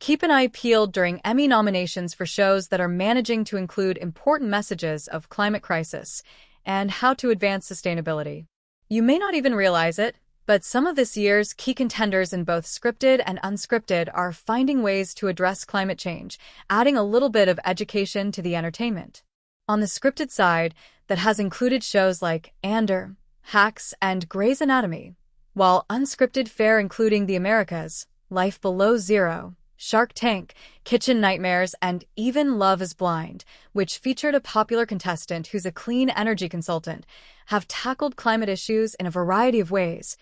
Keep an eye peeled during Emmy nominations for shows that are managing to include important messages of climate crisis and how to advance sustainability. You may not even realize it, but some of this year's key contenders in both scripted and unscripted are finding ways to address climate change, adding a little bit of education to the entertainment. On the scripted side, that has included shows like Einbinder, Hacks, and Grey's Anatomy, while unscripted fare including The Americas, Life Below Zero, Shark Tank, Kitchen Nightmares, and even Love is Blind, which featured a popular contestant who's a clean energy consultant, have tackled climate issues in a variety of ways.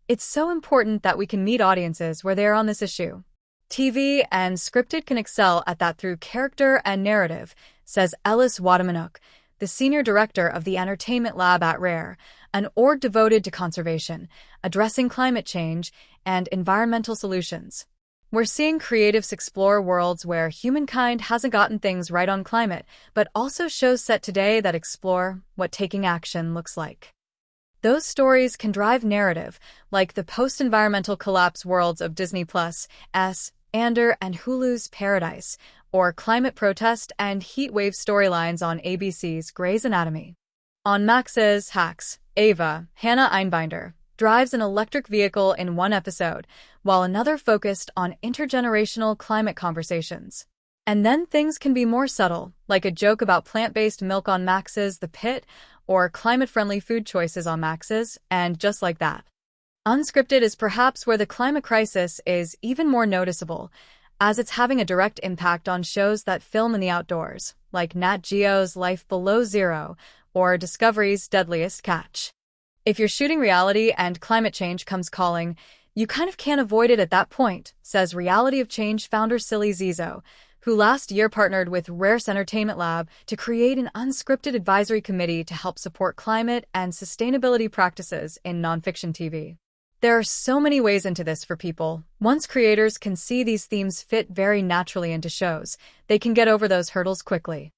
It's so important that we can meet audiences where they are on this issue. TV and scripted can excel at that through character and narrative, says Ellis Wadamanuk, the senior director of the Entertainment Lab at Rare, an org devoted to conservation, addressing climate change, and environmental solutions. We're seeing creatives explore worlds where humankind hasn't gotten things right on climate, but also shows set today that explore what taking action looks like. Those stories can drive narrative, like the post-environmental collapse worlds of Disney+'s Einbinder and Hulu's Paradise, or climate protest and heat wave storylines on ABC's Grey's Anatomy. On Max's Hacks, Ava, Hannah Einbinder, drives an electric vehicle in one episode, while another focused on intergenerational climate conversations. And then things can be more subtle, like a joke about plant-based milk on Max's The Pit, or climate-friendly food choices on Max's, and just like that. Unscripted is perhaps where the climate crisis is even more noticeable, as it's having a direct impact on shows that film in the outdoors, like Nat Geo's Life Below Zero, or Discovery's Deadliest Catch. If you're shooting reality and climate change comes calling, you kind of can't avoid it at that point, says Reality of Change founder Silly Zizo, who last year partnered with Rare's Entertainment Lab to create an unscripted advisory committee to help support climate and sustainability practices in nonfiction TV. There are so many ways into this for people. Once creators can see these themes fit very naturally into shows, they can get over those hurdles quickly.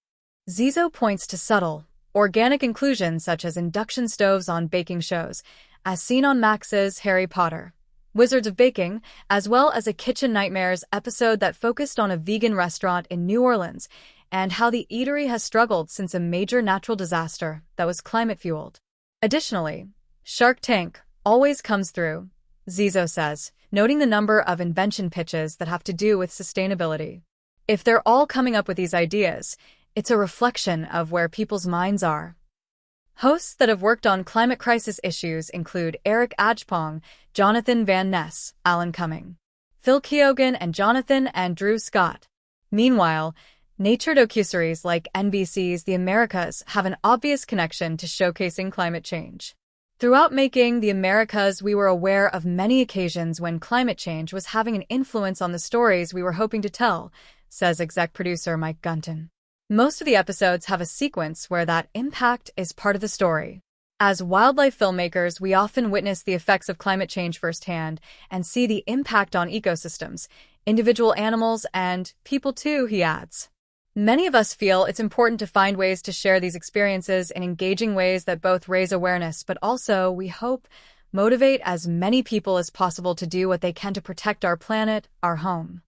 Zizo points to subtle, organic inclusion such as induction stoves on baking shows, as seen on Max's Harry Potter, Wizards of Baking, as well as a Kitchen Nightmares episode that focused on a vegan restaurant in New Orleans and how the eatery has struggled since a major natural disaster that was climate-fueled. Additionally, Shark Tank always comes through, Zizo says, noting the number of invention pitches that have to do with sustainability. If they're all coming up with these ideas, it's a reflection of where people's minds are. Hosts that have worked on climate crisis issues include Eric Ajpong, Jonathan Van Ness, Alan Cumming, Phil Keoghan, and Jonathan and Drew Scott. Meanwhile, nature docuseries like NBC's The Americas have an obvious connection to showcasing climate change. Throughout making The Americas, we were aware of many occasions when climate change was having an influence on the stories we were hoping to tell, says exec producer Mike Gunton. Most of the episodes have a sequence where that impact is part of the story. As wildlife filmmakers, we often witness the effects of climate change firsthand and see the impact on ecosystems, individual animals, and people too, he adds. Many of us feel it's important to find ways to share these experiences in engaging ways that both raise awareness but also, we hope, motivate as many people as possible to do what they can to protect our planet, our home.